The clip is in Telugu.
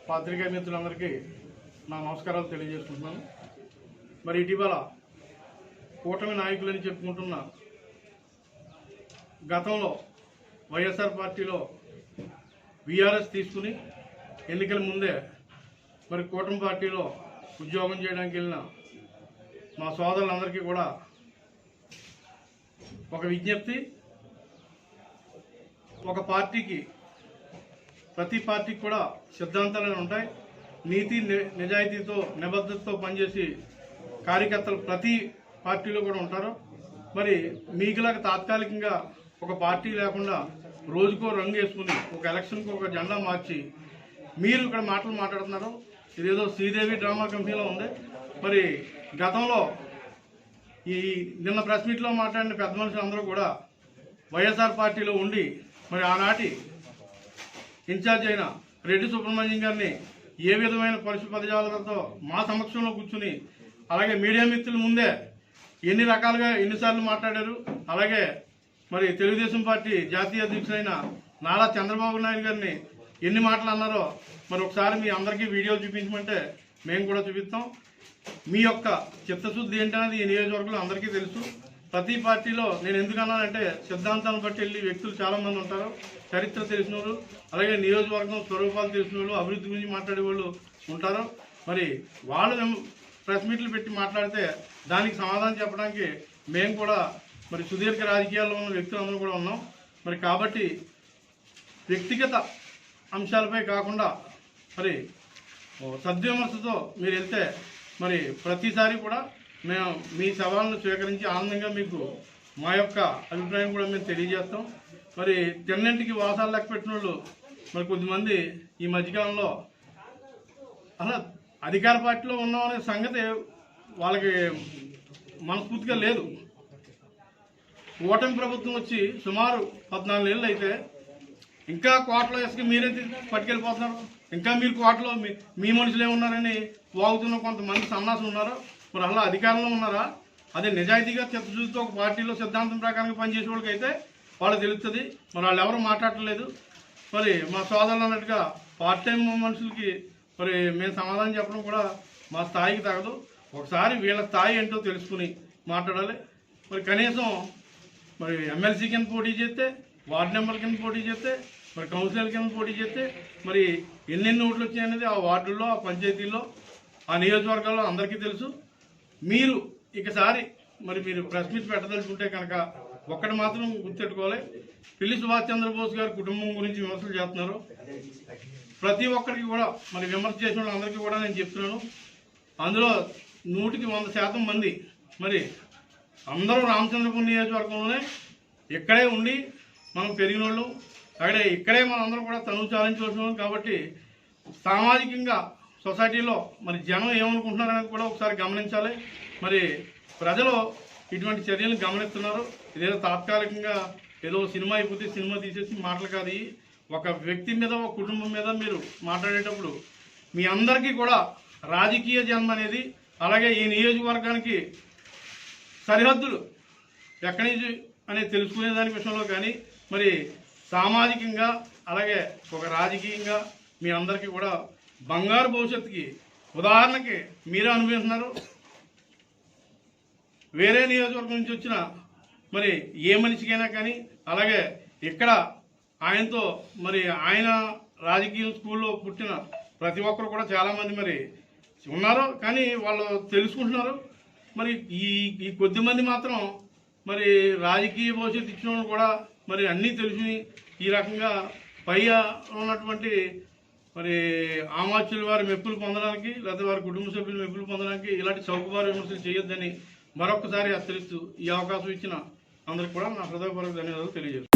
పాత్రికా మిత్రులందరికీ నా నమస్కారాలు తెలియజేసుకుంటున్నాను. మరి ఇటీవల కూటమి నాయకులని చెప్పుకుంటున్న గతంలో వైఎస్ఆర్ పార్టీలో వీఆర్ఎస్ తీసుకుని ఎన్నికల ముందే మరి కూటమి పార్టీలో ఉద్యోగం చేయడానికి వెళ్ళిన మా సోదరులందరికీ కూడా ఒక విజ్ఞప్తి. ఒక పార్టీకి ప్రతి పార్టీకి కూడా సిద్ధాంతాలు ఉంటాయి. నీతి నిజాయితీతో నిబద్ధతతో పనిచేసి కార్యకర్తలు ప్రతి పార్టీలో కూడా ఉంటారు. మరి మీకులాగా తాత్కాలికంగా ఒక పార్టీ లేకుండా రోజుకో రంగు వేసుకుని ఒక ఎలక్షన్కి ఒక జెండా మార్చి మీరు ఇక్కడ మాటలు మాట్లాడుతున్నారు. ఇదేదో శ్రీదేవి డ్రామా కంపెనీలో ఉంది. మరి గతంలో ఈ నిన్న ప్రెస్ మీట్లో మాట్లాడిన పెద్ద మనుషులు అందరూ కూడా వైఎస్ఆర్ పార్టీలో ఉండి మరి ఆనాటి ఇన్ఛార్జ్ అయిన రెడ్డి సుబ్రహ్మణ్యం గారిని ఏ విధమైన పరిశు పదజాలతో మా సమక్షంలో కూర్చుని అలాగే మీడియా మిత్రుల ముందే ఎన్ని రకాలుగా ఎన్నిసార్లు మాట్లాడారు. అలాగే మరి తెలుగుదేశం పార్టీ జాతీయ అధ్యక్షుడైన నారా చంద్రబాబు నాయుడు గారిని ఎన్ని మాటలు అన్నారో మరి ఒకసారి మీ అందరికీ వీడియోలు చూపించమంటే మేము కూడా చూపిస్తాం. మీ యొక్క చిత్తశుద్ధి ఏంటనేది ఈ నియోజకవర్గంలో అందరికీ తెలుసు. ప్రతి పార్టీలో నేను ఎందుకన్నానంటే సిద్ధాంతాలను బట్టి వెళ్ళి వ్యక్తులు చాలామంది ఉంటారు. చరిత్ర తెలిసిన వాళ్ళు, అలాగే నియోజకవర్గం స్వరూపాలు తెలిసిన వాళ్ళు, అభివృద్ధి గురించి మాట్లాడే వాళ్ళు ఉంటారు. మరి వాళ్ళు ప్రెస్ మీట్లు పెట్టి మాట్లాడితే దానికి సమాధానం చెప్పడానికి మేము కూడా మరి సుదీర్ఘ రాజకీయాల్లో ఉన్న వ్యక్తులందరూ కూడా ఉన్నాం. మరి కాబట్టి వ్యక్తిగత అంశాలపై కాకుండా మరి సద్విమర్శతో మీరు వెళ్తే మరి ప్రతిసారి కూడా మేము మీ సవాళ్ళను స్వీకరించి ఆనందంగా మీకు మా యొక్క అభిప్రాయం కూడా మేము తెలియజేస్తాం. మరి తిన్నింటికి వాసాలు లెక్క పెట్టిన వాళ్ళు మరి కొద్దిమంది ఈ మధ్యకాలంలో అలా అధికార పార్టీలో ఉన్నామనే సంగతి వాళ్ళకి మనస్ఫూర్తిగా లేదు. కూటమి ప్రభుత్వం వచ్చి సుమారు 14 ఏళ్ళు అయితే ఇంకా కోటలో ఇసుక మీరే పట్టుకెళ్ళిపోతున్నారు. ఇంకా మీరు కోటలో మీ మనుషులే ఉన్నారని వాగుతున్న కొంతమంది సన్నాసులు ఉన్నారు. మరి అలా అధికారంలో ఉన్నారా? అదే నిజాయితీగా చిత్తశుద్ధితో ఒక పార్టీలో సిద్ధాంతం ప్రకారంగా పనిచేసే వాళ్ళకి అయితే వాళ్ళకి తెలుస్తుంది. మరి వాళ్ళు ఎవరు మాట్లాడలేదు. మరి మా సోదరులు అన్నట్టుగా పార్ట్ టైం మనుషులకి మరి మేము సమాధానం చెప్పడం కూడా మా స్థాయికి తగదు. ఒకసారి వీళ్ళ స్థాయి ఏంటో తెలుసుకుని మాట్లాడాలి. మరి కనీసం మరి ఎమ్మెల్సీ కింద పోటీ చేస్తే, వార్డు మెంబర్ కింద పోటీ చేస్తే, మరి కౌన్సిలర్ కింద పోటీ చేస్తే మరి ఎన్నెన్ని ఓట్లు వచ్చాయనేది ఆ వార్డుల్లో, ఆ పంచాయతీల్లో, ఆ నియోజకవర్గాల్లో అందరికీ తెలుసు. మీరు ఇకసారి మరి మీరు ప్రెస్ మీట్ పెట్టదలుచుకుంటే కనుక ఒక్కటి మాత్రం గుర్తెట్టుకోవాలి. పిల్లి సుభాష్ చంద్రబోస్ గారి కుటుంబం గురించి విమర్శలు చేస్తున్నారు. ప్రతి ఒక్కరికి కూడా మరి విమర్శ చేసిన వాళ్ళందరికీ కూడా నేను చెప్తున్నాను, అందులో 100% మంది మరి అందరూ రామచంద్రపురం నియోజకవర్గంలోనే ఇక్కడే ఉండి మనం పెరిగిన వాళ్ళు, ఇక్కడే మనం అందరం కూడా తనువు చాలించవలసిన వాళ్ళు. కాబట్టి సామాజికంగా సొసైటీలో మరి జనం ఏమనుకుంటున్నారనేది కూడా ఒకసారి గమనించాలి. మరి ప్రజలు ఇటువంటి చర్యలను గమనిస్తున్నారు. ఇదేదో తాత్కాలికంగా ఏదో సినిమా అయిపోతే సినిమా తీసేసి మాటలు కాదు. ఒక వ్యక్తి మీద, ఒక కుటుంబం మీద మీరు మాట్లాడేటప్పుడు మీ అందరికీ కూడా రాజకీయ జన్మ అనేది, అలాగే ఈ నియోజకవర్గానికి సరిహద్దులు ఎక్కడి నుంచి అనేది తెలుసుకునే దాని విషయంలో కానీ మరి సామాజికంగా అలాగే ఒక రాజకీయంగా మీ అందరికీ కూడా బంగారు భవిష్యత్తుకి ఉదాహరణకి మీరే అనుభవిస్తున్నారు. వేరే నియోజకవర్గం నుంచి వచ్చిన మరి ఏ మనిషికైనా కానీ అలాగే ఇక్కడ ఆయనతో మరి ఆయన రాజకీయ స్కూల్లో పుట్టిన ప్రతి ఒక్కరు కూడా చాలామంది మరి ఉన్నారు. కానీ వాళ్ళు తెలుసుకుంటున్నారు. మరి ఈ కొద్దిమంది మాత్రం మరి రాజకీయ భవిష్యత్తు ఇచ్చిన వాళ్ళు కూడా మరి అన్నీ తెలుసుని ఈ రకంగా పై ఉన్నటువంటి మరి ఆమాచుల వారి మెప్పులు పొందడానికి లేదా వారి కుటుంబ సభ్యులు మెప్పులు పొందడానికి ఇలాంటి చౌకబారు విమర్శలు చేయొద్దని మరొకసారి హెచ్చరిస్తూ ఈ అవకాశం ఇచ్చిన అందరికి కూడా నా హృదయపూర్వక ధన్యవాదాలు తెలియజేస్తున్నాను.